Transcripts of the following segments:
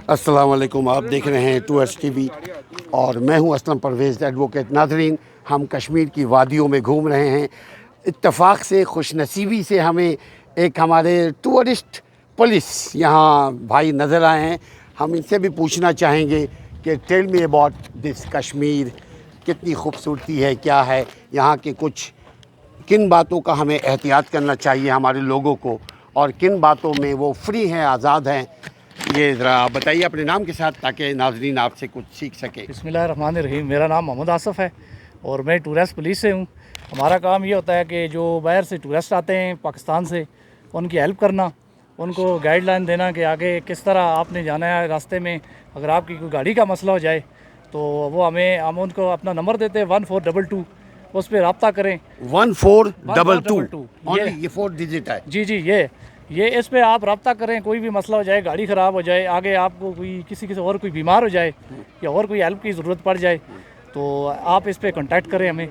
अस्सलाम वालेकुम, आप देख रहे हैं 2S TV और मैं हूं असलम परवेज़ एडवोकेट। नाज़रीन, हम कश्मीर की वादियों में घूम रहे हैं। इत्तफ़ाक़ से, खुशनसीबी से हमें एक हमारे टूरिस्ट पुलिस यहाँ भाई नज़र आए हैं। हम इनसे भी पूछना चाहेंगे कि tell me about this Kashmir, कितनी खूबसूरती है, क्या है यहाँ के, कुछ किन बातों का हमें एहतियात करना चाहिए हमारे लोगों को और किन बातों में वो फ्री हैं, आज़ाद हैं। ये ज़रा आप बताइए अपने नाम के साथ, ताकि नाज़रीन आपसे कुछ सीख सके। बिस्मिल्लाहिर्रहमानिर्रहीम। मेरा नाम मोहम्मद आसफ़ है और मैं टूरिस्ट पुलिस से हूँ। हमारा काम ये होता है कि जो बाहर से टूरिस्ट आते हैं पाकिस्तान से, उनकी हेल्प करना, उनको गाइडलाइन देना कि आगे किस तरह आपने जाना है। रास्ते में अगर आपकी कोई गाड़ी का मसला हो जाए तो वो हम उनको अपना नंबर देते हैं 1422, उस पर रब्ता करें। 1422 ये 4 डिजिट है। जी ये इस पे आप रब्ता करें। कोई भी मसला हो जाए, गाड़ी ख़राब हो जाए, आगे आपको कोई किसी और कोई बीमार हो जाए या और कोई हेल्प की ज़रूरत पड़ जाए तो आप इस पे कांटेक्ट करें हमें।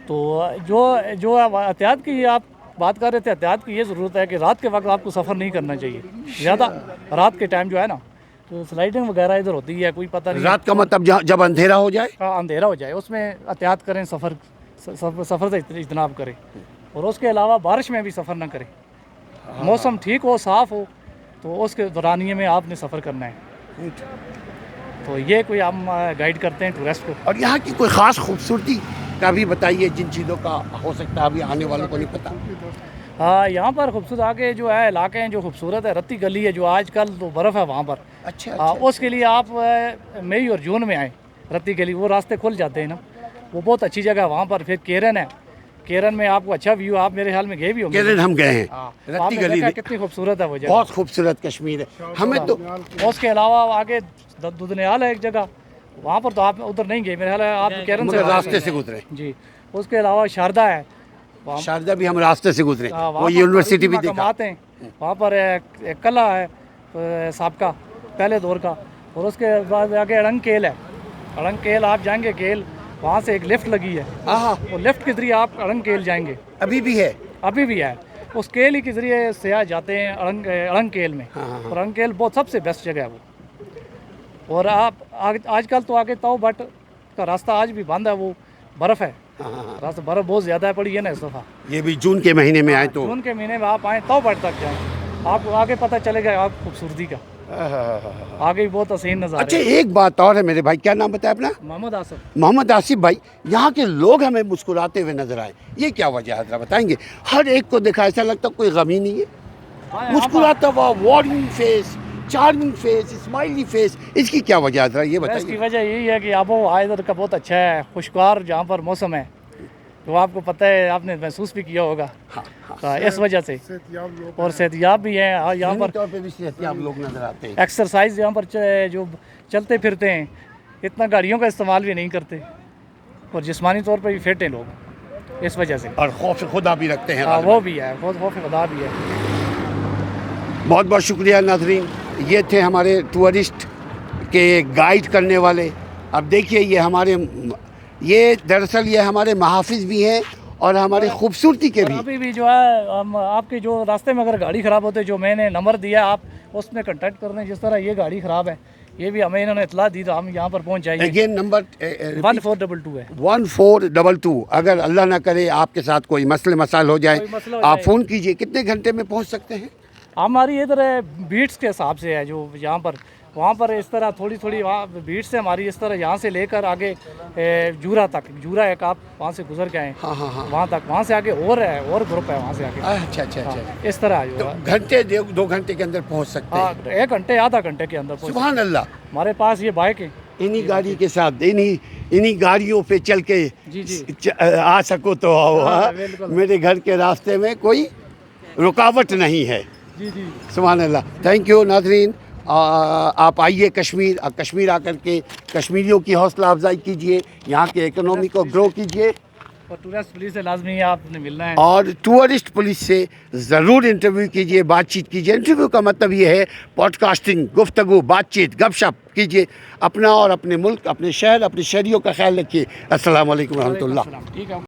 तो जो एहतियात की आप बात कर रहे थे, एहतियात की ये ज़रूरत है कि रात के वक्त आपको सफ़र नहीं करना चाहिए ज़्यादा। रात के टाइम जो है ना, तो स्लाइडिंग वगैरह इधर होती है, कोई पता नहीं। रात का मतलब जब अंधेरा हो जाए? हाँ, अंधेरा हो जाए, उसमें एहतियात करें, सफ़र से इज्तनाब करें। और उसके अलावा बारिश में भी सफ़र ना करें। मौसम ठीक हो, साफ़ हो, तो उसके दौरानिए में आपने सफ़र करना है। तो ये कोई हम गाइड करते हैं टूरिस्ट को। और यहाँ की कोई ख़ास खूबसूरती का भी बताइए, जिन चीज़ों का हो सकता है अभी आने वालों को नहीं पता। हाँ, यहाँ पर खूबसूरत आगे जो है इलाके हैं जो खूबसूरत है, रत्ती गली है जो आजकल तो बर्फ़ है वहाँ पर। अच्छा। उसके लिए आप मई और जून में आएँ। रत्ती गली, वो रास्ते खुल जाते हैं ना, वो बहुत अच्छी जगह है वहाँ पर। फिर केरन है, केरन में आपको अच्छा व्यू, आप मेरे ख्याल में गए भी होंगे। केरन हम गए हैं। रत्ती गली कितनी खूबसूरत है वो जगह, बहुत खूबसूरत कश्मीर है हमें तो। उसके अलावा आगे दुधनियाल है एक जगह, वहाँ पर तो आप उधर नहीं गए मेरे ख्याल है, आप केरन से रास्ते से गुजरे। जी। उसके अलावा शारदा है, शारदा भी हम रास्ते से गुजरे, वो यूनिवर्सिटी भी देखा। हैं वहाँ पर एक किला है साबका पहले दौर का। और उसके बाद आगे अड़ंगकेल है। अड़ंगकेल आप जाएंगे, केल वहाँ से एक लिफ्ट लगी है, वो लिफ्ट के ज़रिए आप अड़ंगकेल जाएंगे। अभी भी है? अभी भी है। उस केल ही के ज़रिए सयाह जाते हैं अड़ंगकेल में। और अड़ंगकेल बहुत सबसे बेस्ट जगह है वो। और आप आजकल तो आगे ताऊ भट्ट का रास्ता आज भी बंद है, वो बर्फ़ है। रास्ता बर्फ़ बहुत ज़्यादा पड़ी है ना इस दफ़ा। ये भी जून के महीने में आए तो? जून के महीने में आप आएँ ताऊ भट्ट तक जाएँ, आपको आगे पता चलेगा आप खूबसूरती का। आगे भी बहुत हसीन नज़ारा। अच्छा, एक बात और है मेरे भाई, क्या नाम बताया अपना? मोहम्मद आसिफ। मोहम्मद आसिफ भाई, यहाँ के लोग हमें मुस्कुराते हुए नजर आए, ये क्या वजह है जरा बताएंगे? हर एक को देखा ऐसा लगता कोई गम ही नहीं है, मुस्कुराता हुआ, warming face, charming face, smiley face, इसकी क्या वजह है जरा ये बताइए। इसकी वजह यही है कि आबो इधर का बहुत अच्छा है, खुशगवार जहाँ पर मौसम है, तो आपको पता है, आपने महसूस भी किया होगा। हाँ, इस वजह से। और सेहतियाब भी हैं यहाँ पर, सेहतियाब लोग नजर आते हैं। एक्सरसाइज यहाँ पर जो चलते फिरते हैं, इतना गाड़ियों का इस्तेमाल भी नहीं करते और जिस्मानी तौर पर भी फिट हैं लोग, इस वजह से। और खौफ खुदा भी रखते हैं। हाँ, वो भी है, खौफ खुदा भी है। बहुत बहुत शुक्रिया नाज़रीन, ये थे हमारे टूरिस्ट के गाइड करने वाले। अब देखिए ये दरअसल ये हमारे महाफिज भी हैं और हमारे खूबसूरती के भी। अभी भी जो है हम आपके जो रास्ते में अगर गाड़ी ख़राब होते, जो मैंने नंबर दिया आप उसमें कांटेक्ट कर लें। जिस तरह ये गाड़ी ख़राब है, ये भी हमें इन्होंने इतला दी तो हम यहाँ पर पहुँच जाएंगे। अगेन नंबर 1422 है। 1422। अगर अल्लाह ना करे आपके साथ कोई मसाइल हो जाए, आप फ़ोन कीजिए। कितने घंटे में पहुँच सकते हैं? हमारी इधर बीट्स के हिसाब से है, जो यहाँ पर वहाँ पर इस तरह थोड़ी वहाँ बीट से हमारी इस तरह यहाँ से लेकर आगे जूरा तक, जूरा एक आप वहाँ से गुजर के आए। हाँ। वहाँ तक, वहाँ से आगे और ग्रुप है वहाँ से आगे। अच्छा। इस तरह तो घंटे 2 घंटे के अंदर पहुँच सकते हैं? 1 घंटे आधा घंटे के अंदर। सुभान अल्लाह। हमारे पास ये बाइक है, इन्हीं गाड़ी के साथ इन्हीं गाड़ियों पे चल के आ सको तो आओ। मेरे घर के रास्ते में कोई रुकावट नहीं है। जी। सुभान अल्लाह। थैंक यू नाज़रीन, आप आइए कश्मीर आकर के कश्मीरियों की हौसला अफजाई कीजिए, यहाँ के इकोनॉमी को ग्रो कीजिए। और टूरिस्ट पुलिस से लाजमी आपने मिलना है, और टूरिस्ट पुलिस से ज़रूर इंटरव्यू कीजिए, बातचीत कीजिए। इंटरव्यू का मतलब ये है पॉडकास्टिंग, गुफ्तगू, बातचीत, गपशप कीजिए। अपना और अपने मुल्क, अपने शहर, अपने शहरियों का ख्याल रखिए। अस्सलाम वालेकुम रहमतुल्लाह। ठीक है।